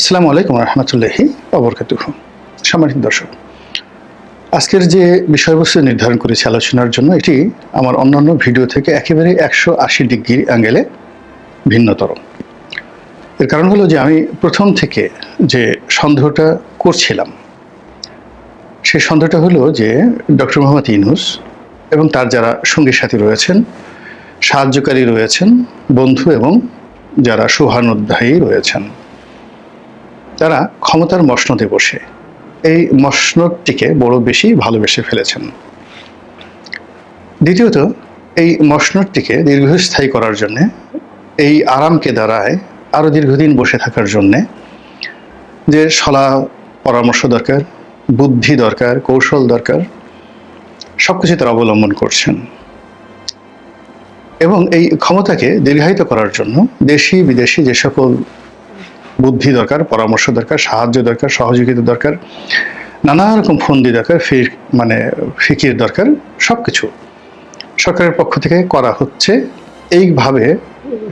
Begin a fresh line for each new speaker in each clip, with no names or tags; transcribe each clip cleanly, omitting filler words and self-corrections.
আসসালামু আলাইকুম রহমতুল্লাহি ওবরকাতুহু। সম্মানিত দর্শক, আজকের যে বিষয়বস্তু নির্ধারণ করেছি আলোচনার জন্য, এটি আমার অন্যান্য ভিডিও থেকে একেবারে 180 ডিগ্রি অ্যাঙ্গেলে ভিন্নতর। এর কারণ হলো যে আমি প্রথম থেকে যে সন্দেহটা করছিলাম, সেই সন্দেহটা হলো যে ডক্টর মোহাম্মদ ইউনূস এবং তার যারা সঙ্গী সাথী রয়েছেন, সাহায্যকারী রয়েছেন, বন্ধু এবং যারা শুভানুধ্যায়ী রয়েছেন, তারা ক্ষমতার মসনদে বসে এই মসনদটিকে বড় বেশি ভালোবেসে ফেলেছেন। দ্বিতীয়ত, এই মসনদটিকে দীর্ঘস্থায়ী করার জন্যে, এই আরামকে দ্বারায় আরও দীর্ঘদিন বসে থাকার জন্যে যে সলা পরামর্শ দরকার, বুদ্ধি দরকার, কৌশল দরকার, সব কিছু তারা অবলম্বন করছেন। এবং এই ক্ষমতাকে দীর্ঘায়িত করার জন্য দেশি বিদেশি যে সকল বুদ্ধি দরকার, পরামর্শ দরকার, সাহায্য দরকার, সহযোগিতা দরকার, নানা রকম ফন্দি দরকার, ফিকির দরকার, সব কিছু সরকারের পক্ষ থেকে করা হচ্ছে। এইভাবে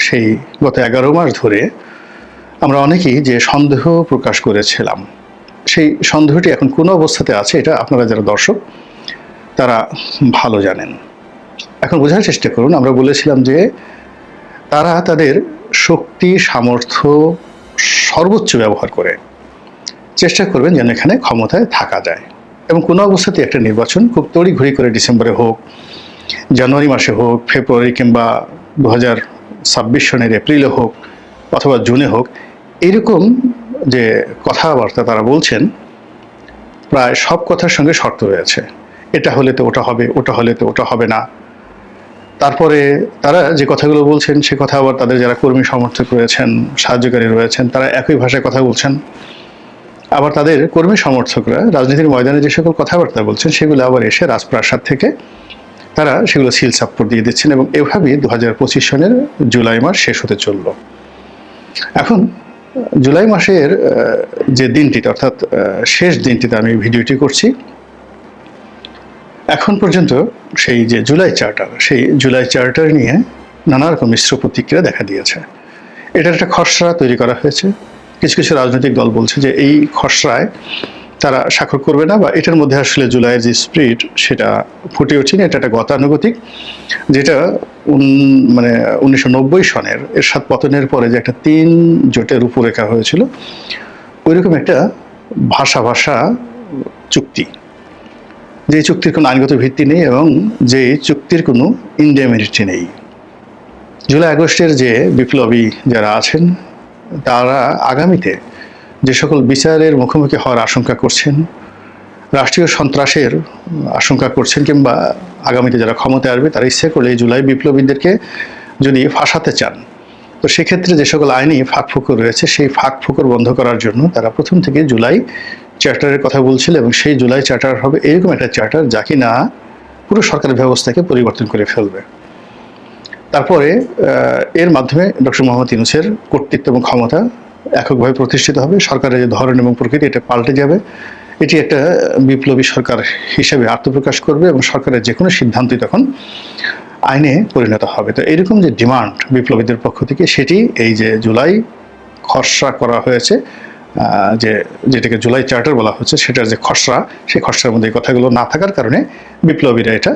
সেই গত 11 মাস ধরে আমরা অনেকেই যে সন্দেহ প্রকাশ করেছিলাম, সেই সন্দেহটি এখন কোন অবস্থাতে আছে এটা আপনারা যারা দর্শক তারা ভালো জানেন। এখন বোঝার চেষ্টা করুন, আমরা বলেছিলাম যে তারা তাদের শক্তি সামর্থ্য সর্বোচ্চ ব্যবহার করে চেষ্টা করবেন যেন এখানে ক্ষমতায় থাকা যায়, এবং কোনো অবস্থাতে একটা নির্বাচন খুব তড়িঘড়ি করে ডিসেম্বরে হোক, জানুয়ারি মাসে হোক, ফেব্রুয়ারি কিংবা 2026 সনের এপ্রিলে হোক অথবা জুনে হোক, এইরকম যে কথাবার্তা তারা বলছেন, প্রায় সব কথার সঙ্গে শর্ত রয়েছে। এটা হলে তো ওটা হবে, ওটা হলে তো ওটা হবে না। তারপরে তারা যে কথাগুলো বলছেন সে কথা আবার তাদের যারা কর্মী সমর্থক রয়েছেন, সাহায্যকারী রয়েছেন, তারা একই ভাষায় কথা বলছেন। আবার তাদের কর্মী সমর্থকরা রাজনীতির ময়দানে যে সকল কথাবার্তা বলছেন সেগুলো আবার এসে রাজপ্রাসাদ থেকে তারা সেগুলো সিল সাপোর্ট দিয়ে দিচ্ছেন, এবং এভাবেই 2025 সনের জুলাই মাস শেষ হতে চলল। এখন জুলাই মাসের যে দিনটিতে, অর্থাৎ শেষ দিনটিতে আমি ভিডিওটি করছি, এখন পর্যন্ত সেই যে জুলাই চার্টার, সেই জুলাই চার্টার নিয়ে নানা রকম মিশ্র প্রতিক্রিয়া দেখা দিয়েছে। এটার একটা খসড়া তৈরি করা হয়েছে। কিছু কিছু রাজনৈতিক দল বলছে যে এই খসড়ায় তারা স্বাক্ষর করবে না, বা এটার মধ্যে আসলে জুলাইয়ের যে স্পিরিট সেটা ফুটে ওঠেনি। এটা একটা গতানুগতিক, যেটা 1990 সনের এরশাদ পতনের পরে যে একটা 3 জোটের রূপরেখা হয়েছিল, ওইরকম একটা ভাষা চুক্তি, যে চুক্তির কোনো আইনগত ভিত্তি নেই এবং যে চুক্তির কোনো ইনডেমিনিটি নেই। জুলাই আগস্টের যে বিপ্লবী যারা আছেন তারা আগামীতে যে সকল বিচারের মুখোমুখি হওয়ার আশঙ্কা করছেন, রাষ্ট্রীয় সন্ত্রাসের আশঙ্কা করছেন, কিংবা আগামীতে যারা ক্ষমতায় আসবে তারা ইচ্ছে করলে এই জুলাই বিপ্লবীদেরকে যদি ফাঁসাতে চান, তো সেক্ষেত্রে যে সকল আইনি ফাঁকফোকর রয়েছে সেই ফাঁকফোকর বন্ধ করার জন্য তারা প্রথম থেকে জুলাই চার্টারের কথা বলছিল, এবং সেই জুলাই চার্টার হবে এরকম একটা চার্টার যা কিনা পুরো সরকারি ব্যবস্থাকে পরিবর্তন করে ফেলবে। তারপরে এর মাধ্যমে ডক্টর মোহাম্মদ ইউনূসের কর্তৃত্ব এবং ক্ষমতা এককভাবে প্রতিষ্ঠিত হবে, সরকারের যে ধরন এবং প্রকৃতি এটা পাল্টে যাবে। এটি একটা বিপ্লবী সরকার হিসেবে আত্মপ্রকাশ করবে, এবং সরকারের যে কোনো সিদ্ধান্তই তখন আইনে পরিণত হবে। তো এরকম যে ডিমান্ড বিপ্লবীদের পক্ষ থেকে, সেটি এই যে জুলাই খসড়া করা হয়েছে, যেটাকে জুলাই চার্টার বলা হচ্ছে, সেটার যে খসড়া, সেই খসড়ার মধ্যে এই কথাগুলো না থাকার কারণে বিপ্লবীরা এটা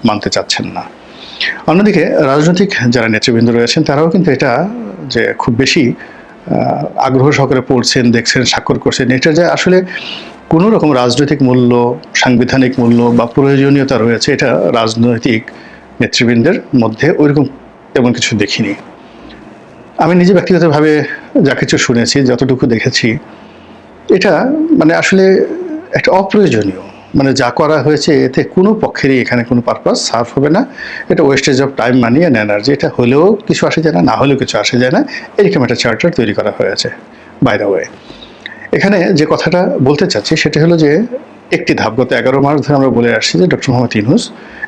মানতে চাচ্ছেন না। অন্যদিকে রাজনৈতিক যারা নেতৃবৃন্দ রয়েছেন তারাও কিন্তু এটা যে খুব বেশি আগ্রহ সহকারে পড়ছেন, দেখছেন, স্বাক্ষর করছেন, এটা যে আসলে কোনো রকম রাজনৈতিক মূল্য, সাংবিধানিক মূল্য বা প্রয়োজনীয়তা রয়েছে, এটা রাজনৈতিক নেতৃবৃন্দের মধ্যে ওইরকম তেমন কিছু দেখিনি। আমি নিজে ব্যক্তিগতভাবে যা কিছু শুনেছি, যতটুকু দেখেছি, এটা আসলে একটা অপ্রয়োজনীয়, যা করা হয়েছে এতে কোনো পক্ষেরই এখানে কোনো পারপাস সার্ভ হবে না। এটা wastage of time, money and energy. এটা হলেও কিছু আসে যায় না, না হলেও কিছু আসে যায় না, এরকম একটা চার্টার তৈরি করা হয়েছে। বাই দ্য ওয়ে, এখানে যে কথাটা বলতে চাচ্ছি সেটা হলো যে একটি ধাপ, গত 11 মাস ধরে আমরা বলে আসছি যে ডক্টর মোহাম্মদ ইউনূস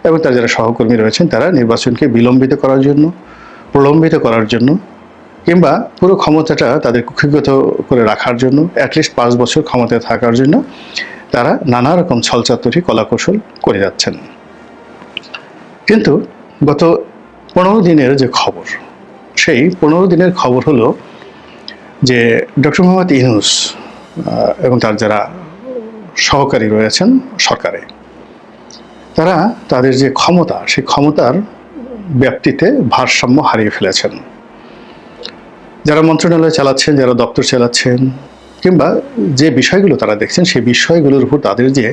এবং তার যারা সহকর্মী রয়েছেন তারা নির্বাচনকে বিলম্বিত করার জন্য, প্রলম্বিত করার জন্য, কিংবা পুরো ক্ষমতাটা তাদের কুক্ষিগত করে রাখার জন্য, অ্যাটলিস্ট 5 বছর ক্ষমতায় থাকার জন্য তারা নানা রকম ছলচাতুরি কলাকৌশল করে যাচ্ছেন। কিন্তু গত 15 দিনের যে খবর, সেই 15 দিনের খবর হলো যে ডক্টর মোহাম্মদ ইউনূস এবং তার যারা সহকারী রয়েছেন সরকারে, তারা তাদের যে ক্ষমতা, সেই ক্ষমতার ব্যাপ্তিতে ভারসাম্য হারিয়ে ফেলেছেন। যারা মন্ত্রণালয় চালাচ্ছেন, যারা দপ্তর চালাচ্ছেন, কিংবা যে বিষয়গুলো তারা দেখছেন, সেই বিষয়গুলোর উপর তাদের যে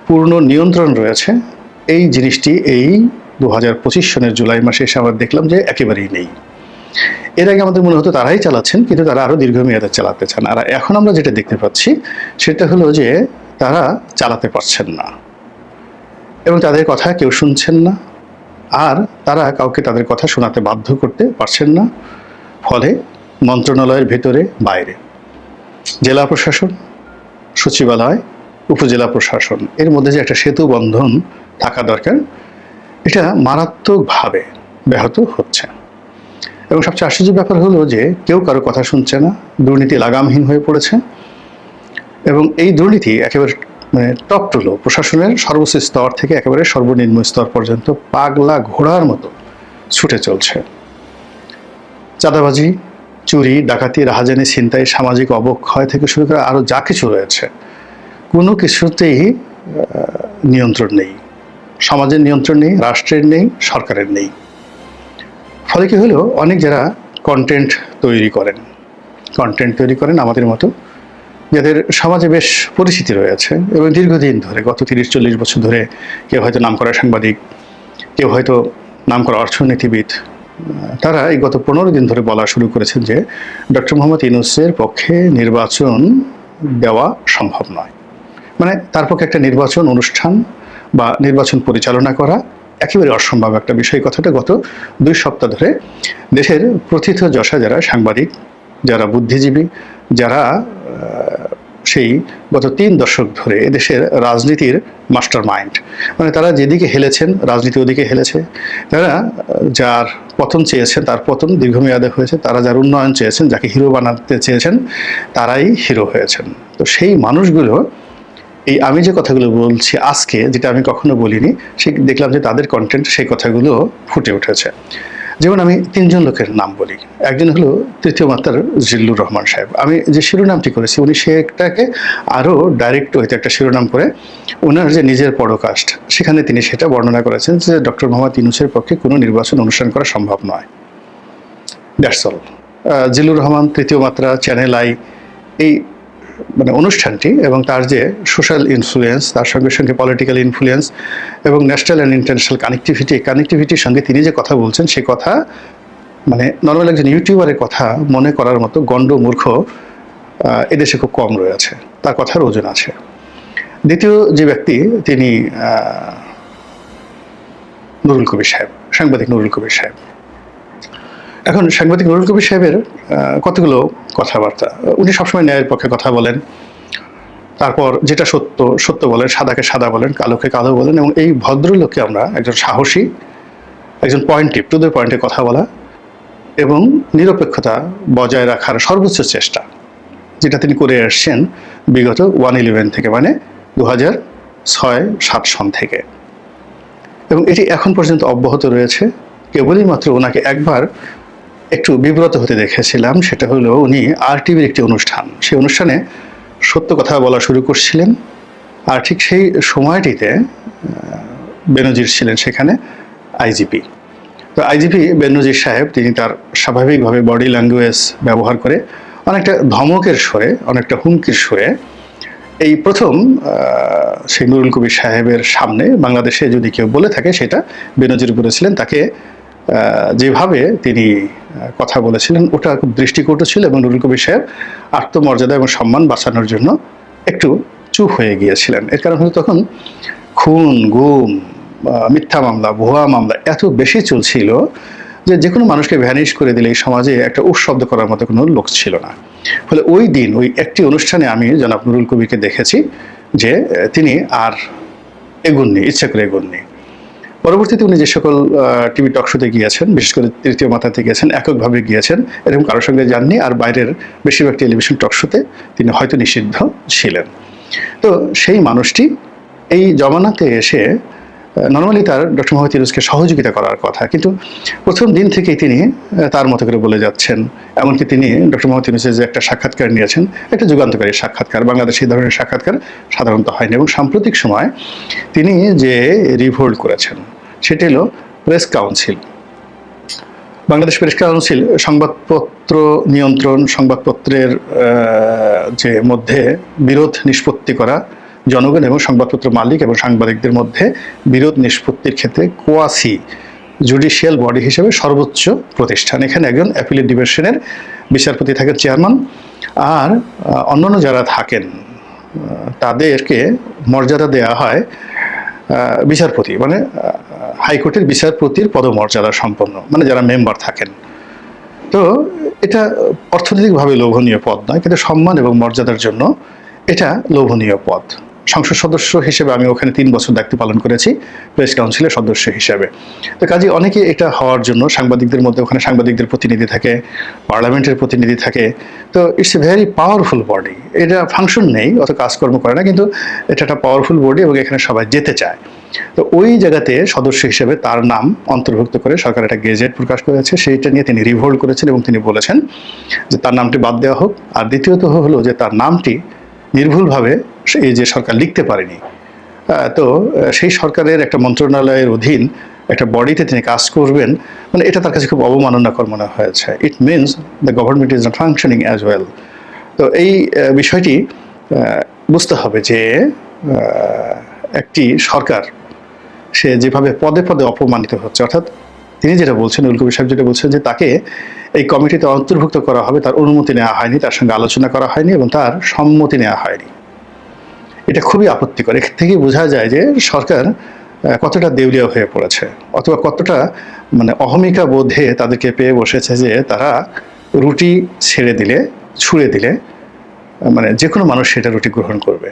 পূর্ণ নিয়ন্ত্রণ রয়েছে, এই জিনিসটি এই 2025 সনের জুলাই মাসে এসে আমরা দেখলাম যে একেবারেই নেই। এর আগে আমাদের মনে হতো তারাই চালাচ্ছেন, কিন্তু তারা আরও দীর্ঘমেয়াদে চালাতে চান। আর এখন আমরা যেটা দেখতে পাচ্ছি সেটা হলো যে তারা চালাতে পারছেন না এবং তাদের কথা কেউ শুনছেন না, আর তারা কাউকে তাদের কথা শোনাতে বাধ্য করতে পারছেন না। ফলে মন্ত্রণালয়ের ভেতরে বাইরে, জেলা প্রশাসন, সচিবালয়, উপজেলা প্রশাসন, এর মধ্যে যে একটা সেতু বন্ধন থাকা দরকার, এটা মারাত্মকভাবে ব্যাহত হচ্ছে। এবং সবচেয়ে আশ্চর্যের ব্যাপার হলো যে কেউ কারো কথা শুনছে না, দুর্নীতি লাগামহীন হয়ে পড়েছে। এবং এই দুর্নীতি একেবারে টপ টু লো, প্রশাসনের সর্বোচ্চ স্তর থেকে একেবারে সর্বনিম্ন স্তর পর্যন্ত পাগলা ঘোড়ার মতো ছুটে চলছে। চাঁদাবাজি, চুরি, ডাকাতি, রাহাজানি, ছিনতাই, সামাজিক অবক্ষয় থেকে শুরু করে আরও যা কিছু রয়েছে, কোনো কিছুতেই নিয়ন্ত্রণ নেই। সমাজের নিয়ন্ত্রণ নেই, রাষ্ট্রের নেই, সরকারের নেই। ফলে কি হলো, অনেক যারা কন্টেন্ট তৈরি করেন আমাদের মতো, যাদের সমাজে বেশ পরিচিতি রয়েছে এবং দীর্ঘদিন ধরে, গত 30-40 বছর ধরে, কেউ হয়তো নামকরা সাংবাদিক, কেউ হয়তো নামকরা অর্থনীতিবিদ, তারা এই গত 15 দিন ধরে বলা শুরু করেছেন যে ডক্টর মোহাম্মদ ইউনূসের পক্ষে নির্বাচন দেওয়া সম্ভব নয়। মানে তার পক্ষে একটা নির্বাচন অনুষ্ঠান বা নির্বাচন পরিচালনা করা একেবারে অসম্ভব একটা বিষয়। কথাটা গত 2 সপ্তাহ ধরে দেশের প্রথিতযশা যারা সাংবাদিক, যারা বুদ্ধিজীবী, যারা সেই গত 3 দশক ধরে এদেশের রাজনীতির মাস্টার মাইন্ড, মানে তারা যেদিকে হেলেছেন রাজনীতি ওদিকে হেলেছে, তারা যার পতন চেয়েছেন তার পতন দীর্ঘমেয়াদে হয়েছে, তারা যার উন্নয়ন চেয়েছেন, যাকে হিরো বানাতে চেয়েছেন, তারাই হিরো হয়েছেন। তো সেই মানুষগুলো, এই আমি যে কথাগুলো বলছি আজকে, যেটা আমি কখনো বলিনি, সেই দেখলাম যে তাদের কন্টেন্ট সেই কথাগুলো ফুটে উঠেছে। যেমন আমি 3 জন লোকের নাম বলি। একজন হলো তৃতীয় মাত্রার জিল্লুর রহমান সাহেব। আমি যে শিরোনামটি করেছি, উনি সেটাকে আরও ডাইরেক্ট হইতে একটা শিরোনাম করে ওনার যে নিজের পডকাস্ট, সেখানে তিনি সেটা বর্ণনা করেছেন যে ডক্টর মোহাম্মদ ইউনূসের পক্ষে কোনো নির্বাচন অনুষ্ঠান করা সম্ভব নয়। That's all. জিল্লুর রহমান, তৃতীয় মাত্রা, চ্যানেল আই, এই অনুষ্ঠানটি এবং তার যে সোশ্যাল ইনফ্লুয়েন্স, তার সঙ্গে সঙ্গে পলিটিক্যাল ইনফ্লুয়েন্স এবং ন্যাশনাল অ্যান্ড ইন্টারন্যাশনাল কানেক্টিভিটির সঙ্গে তিনি যে কথা বলছেন, সে কথা নর্মাল একজন ইউটিউবারের কথা মনে করার মতো গণ্ড মূর্খ এদেশে খুব কম রয়েছে, তার কথার ওজন আছে। দ্বিতীয় যে ব্যক্তি, তিনি নুরুল কবির সাহেব, সাংবাদিক নুরুল কবির সাহেব। এখন সাংবাদিক নুরুল কবির সাহেবের কতগুলো কথাবার্তা, উনি সবসময় ন্যায়ের পক্ষে কথা বলেন, তারপর যেটা সত্য সত্য বলেন, সাদাকে সাদা বলেন, কালোকে কালো বলেন, এবং এই ভদ্রলোককে আমরা একজন সাহসী, একজন পয়েন্টিভ, টু দ্য পয়েন্টে কথা বলা এবং নিরপেক্ষতা বজায় রাখার সর্বোচ্চ চেষ্টা, যেটা তিনি করে আসছেন বিগত 1/11 থেকে, মানে 2006-07 সন থেকে, এবং এটি এখন পর্যন্ত অব্যাহত রয়েছে। কেবলই মাত্র ওনাকে একবার একটু বিব্রত হতে দেখেছিলাম, সেটা হলো উনি RTVর একটি অনুষ্ঠান, সেই অনুষ্ঠানে সত্য কথা বলা শুরু করছিলেন, আর ঠিক সেই সময়টিতে বেনজির ছিলেন সেখানে, আইজিপি। তো আইজিপি বেনজির সাহেব, তিনি তার স্বাভাবিকভাবে বডি ল্যাঙ্গুয়েজ ব্যবহার করে অনেকটা ধমকের সুরে, অনেকটা হুমকির সুরে এই প্রথম সেই নুরুল কবির সাহেবের সামনে বাংলাদেশে যদি কেউ বলে থাকে সেটা বেনজির বলেছিলেন। তাকে যেভাবে তিনি কথা বলেছিলেন ওটা খুব দৃষ্টিকটু ছিল, এবং নুরুল কবির সাহেব আত্মমর্যাদা এবং সম্মান বাঁচানোর জন্য একটু চুপ হয়ে গিয়েছিলেন। এর কারণ হলো তখন খুন, গুম, মিথ্যা মামলা, ভুয়া মামলা এত বেশি চলছিল যে কোনো মানুষকে ভ্যানিশ করে দিলে এই সমাজে একটা উফ শব্দ করার মতো কোনো লোক ছিল না। ফলে ওই দিন ওই একটি অনুষ্ঠানে আমি জনাব নুরুল কবিরকে দেখেছি যে তিনি আর এগোননি, ইচ্ছা করে এগোননি। পরবর্তীতে উনি যে সকল টিভি টক শোতে গিয়েছেন, বিশেষ করে তৃতীয় মাত্রাতে গিয়েছেন, এককভাবে গিয়েছেন, এরকম কারোর সঙ্গে যাননি, আর বাইরের বেশিরভাগ টেলিভিশন টক শোতে তিনি হয়তো নিষিদ্ধ ছিলেন। তো সেই মানুষটি এই জমানাতে এসে নর্মালি তার ডক্টর মোহাম্মদ ইউনূসকে সহযোগিতা করার কথা, কিন্তু প্রথম দিন থেকেই তিনি তার মতো করে বলে যাচ্ছেন। এমনকি তিনি ডক্টর মোহাম্মদ ইউনূসের যে একটা সাক্ষাৎকার নিয়েছেন, একটা যুগান্তকারী সাক্ষাৎকার, বাংলাদেশে এই ধরনের সাক্ষাৎকার সাধারণত হয়নি। এবং সাম্প্রতিক সময় তিনি যে রিভোল্ট করেছেন সেটি হলো press council. Bangladesh press council সংবাদপত্র নিয়ন্ত্রণ, সংবাদপত্রের যে মধ্যে বিরোধ নিষ্পত্তি করা, জনগণ এবং সংবাদপত্র মালিক এবং সাংবাদিকদের মধ্যে বিরোধ নিষ্পত্তির ক্ষেত্রে কোয়াসি জুডিশিয়াল বডি হিসেবে সর্বোচ্চ প্রতিষ্ঠান। এখানে একজন অ্যাপিলেট ডিভিশনের বিচারপতি থাকেন চেয়ারম্যান, আর অন্যান্য যারা থাকেন তাদেরকে মর্যাদা দেওয়া হয় বিচারপতি, মানে হাইকোর্টের বিচারপতির পদমর্যাদা সম্পন্ন, মানে যারা মেম্বার থাকেন। তো এটা অর্থনৈতিকভাবে লোভনীয় পদ নয়, কিন্তু সম্মান এবং মর্যাদার জন্য এটা লোভনীয় পদ। সংসদ সদস্য হিসেবে আমি ওখানে 3 বছর দায়িত্ব পালন করেছি প্রেস কাউন্সিলের সদস্য হিসেবে। তো কাজে অনেকে এটা হওয়ার জন্য সাংবাদিকদের মধ্যে, ওখানে সাংবাদিকদের প্রতিনিধি থাকে, পার্লামেন্টের প্রতিনিধি থাকে। তো it's a very powerful body. এটা ফাংশন নেই, অত কাজকর্ম করে না, কিন্তু এটা একটা পাওয়ারফুল বডি এবং এখানে সবাই যেতে চায়। তো ওই জায়গাতে সদস্য হিসেবে তার নাম অন্তর্ভুক্ত করে সরকার একটা গেজেট প্রকাশ করেছে, সেইটা নিয়ে তিনি রিভোল্ট করেছেন এবং তিনি বলেছেন যে তার নামটি বাদ দেওয়া হোক। আর দ্বিতীয়ত হলো যে তার নামটি নির্ভুলভাবে এই যে সরকার লিখতে পারেনি, তো সেই সরকারের একটা মন্ত্রণালয়ের অধীন একটা বডিতে তিনি কাজ করবেন, মানে এটা তার কাছে খুব অবমাননাকর মনে হয়েছে। It means the government is not functioning as well. তো এই বিষয়টি বুঝতে হবে যে একটি সরকার সে যেভাবে পদে পদে অপমানিত হচ্ছে, অর্থাৎ তিনি যেটা বলছেন, উল কবির সাহেব যেটা বলছেন যে তাকে এই কমিটিতে অন্তর্ভুক্ত করা হবে, তার অনুমতি নেওয়া হয়নি, তার সঙ্গে আলোচনা করা হয়নি এবং তার সম্মতি নেওয়া হয়নি। এটা খুবই আপত্তিকর। এখান থেকেই বোঝা যায় যে সরকার কতটা দেউলিয়া হয়ে পড়েছে, অথবা কতটা মানে অহমিকা বোধে তাদেরকে পেয়ে বসেছে যে তারা রুটি ছেড়ে দিলে, ছুঁড়ে দিলে মানে যে কোনো মানুষ সেটা রুটি গ্রহণ করবে।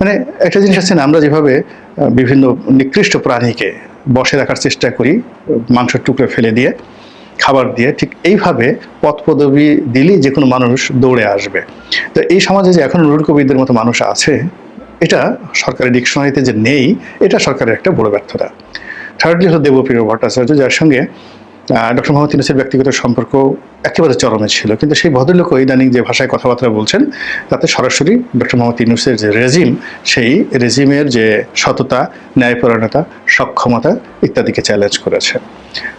মানে একটা জিনিস আছে না, আমরা যেভাবে বিভিন্ন নিকৃষ্ট প্রাণীকে বসে রাখার চেষ্টা করি মাংসের টুকরো ফেলে দিয়ে, খাবার দিয়ে, ঠিক এইভাবে পদ পদবি দিলেই যে কোনো মানুষ দৌড়ে আসবে। তো এই সমাজে যে এখন নুরুল কবিরদের মতো মানুষ আছে, এটা সরকারি ডিকশনারিতে যে নেই, এটা সরকারের একটা বড় ব্যর্থতা। থার্ডলি হলো দেবপ্রিয় ভট্টাচার্য, যার সঙ্গে ডক্টর মোহাম্মদ ইউনূসের ব্যক্তিগত সম্পর্ক একেবারে চরমে ছিল, কিন্তু সেই ভদ্রলোকও ইদানিং যে ভাষায় কথাবার্তা বলছেন তাতে সরাসরি ডক্টর মোহাম্মদ ইউনূসের যে রেজিম, সেই রেজিমের যে সততা, ন্যায়পরায়ণতা, সক্ষমতা ইত্যাদিকে চ্যালেঞ্জ করেছে।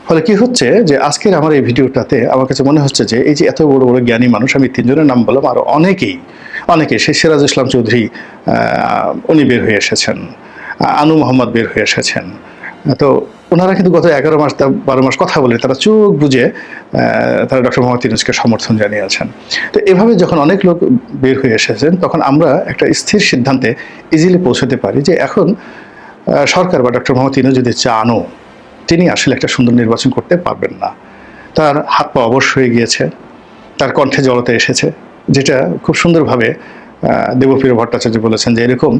ফলে কি হচ্ছে যে আজকের আমার এই ভিডিওটাতে আমার কাছে মনে হচ্ছে যে এই যে এত বড় বড় জ্ঞানী মানুষ, আমি 3 জনের নাম বললাম, আর অনেকেই সেই সিরাজুল ইসলাম চৌধুরী উনি বের হয়ে এসেছেন, আনু মোহাম্মদ বের হয়ে এসেছেন। তো ওনারা কিন্তু গত 11 মাস 12 মাস কথা বলে তারা চোখ বুঝে তারা ডক্টর মোহাম্মদ ইউনূসকে সমর্থন জানিয়েছেন। তো এভাবে যখন অনেক লোক বের হয়ে এসেছেন, তখন আমরা একটা স্থির সিদ্ধান্তে ইজিলি পৌঁছতে পারি যে এখন সরকার বা ডক্টর মোহাম্মদ ইউনূস যদি চানও, তিনি আসলে একটা সুন্দর নির্বাচন করতে পারবেন না। তার হাত পা অবশ হয়ে গিয়েছে, তার কণ্ঠে জড়তা এসেছে, যেটা খুব সুন্দরভাবে দেবপ্রিয় ভট্টাচার্য বলেছেন যে এরকম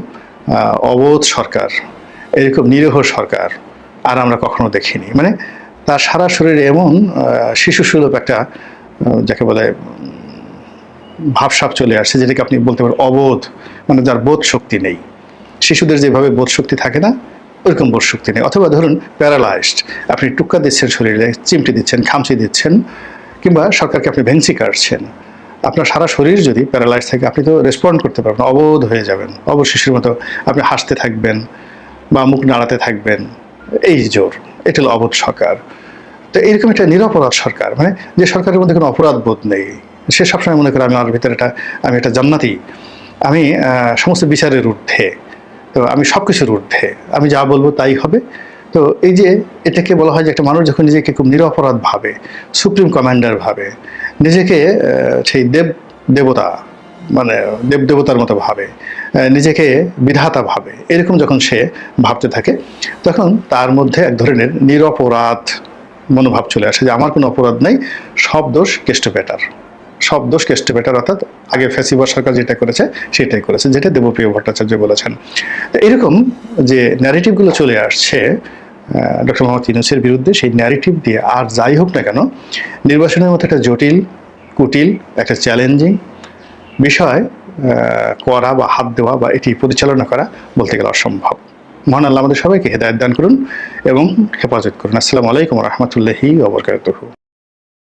অবোধ সরকার, এরকম নিরীহ সরকার আর আমরা কখনো দেখিনি। মানে তার সারা শরীরে এমন শিশুসুলভ একটা যাকে বলে ভাবসাব চলে আসছে, যেটাকে আপনি বলতে পারেন অবোধ, মানে যার বোধ শক্তি নেই। শিশুদের যেভাবে বোধ শক্তি থাকে না, ওইরকম বোধ শক্তি নেই। অথবা ধরুন প্যারালাইজড, আপনি টুক্কা দিচ্ছেন শরীরে, চিমটি দিচ্ছেন, খামচি দিচ্ছেন, কিংবা সরকারকে আপনি ভেংচি কাটছেন, আপনার সারা শরীর যদি প্যারালাইজ থাকে আপনি তো রেসপন্ড করতে পারবেন, অবোধ হয়ে যাবেন, অবশ শিশুর মতো আপনি হাসতে থাকবেন বা মুখ নাড়াতে থাকবেন, এই জোর। এটা হলো অবোধ সরকার। তো এরকম একটা নিরপরাধ সরকার, মানে যে সরকারের মধ্যে কোনো অপরাধ বোধ নেই, সে সবসময় মনে করে আমার ভিতরে আমি একটা জান্নাতি, আমি সমস্ত বিচারের ঊর্ধ্বে, তো আমি সব কিছুর ঊর্ধ্বে, আমি যা বলবো তাই হবে। তো এই যে এটাকে বলা হয় যে একটা মানুষ যখন নিজেকে খুব নিরপরাধ ভাবে, সুপ্রিম কমান্ডার ভাবে, নিজেকে সেই দেবতা মানে দেবতার মতো ভাবে, নিজেকে বিধাতা ভাবে, এরকম যখন সে ভাবতে থাকে, তখন তার মধ্যে এক ধরনের নিরপরাধ মনোভাব চলে আসে যে আমার কোনো অপরাধ নেই, সব দোষ কেষ্ট বেটার, সব দোষ কেষ্ট বেটার, অর্থাৎ আগে ফ্যাসিবাদ সরকার যেটা করেছে সেটাই করেছে, যেটা দেবপ্রিয় ভট্টাচার্য বলেছেন। তো এরকম যে ন্যারেটিভগুলো চলে আসছে ডক্টর মোহাম্মদ ইউনূসের বিরুদ্ধে, সেই ন্যারেটিভ দিয়ে আর যাই হোক না কেন নির্বাচনের মতো একটা জটিল, কুটিল, একটা চ্যালেঞ্জিং বিষয় করা বা হাত দেওয়া বা এটি পরিচালনা করা বলতে গেলে অসম্ভব। মহান আল্লাহ আমাদের সবাইকে হেদায়েত দান করুন এবং হেফাজত করুন। আসসালামু আলাইকুম ওয়া রাহমাতুল্লাহি ওয়া বারাকাতুহু।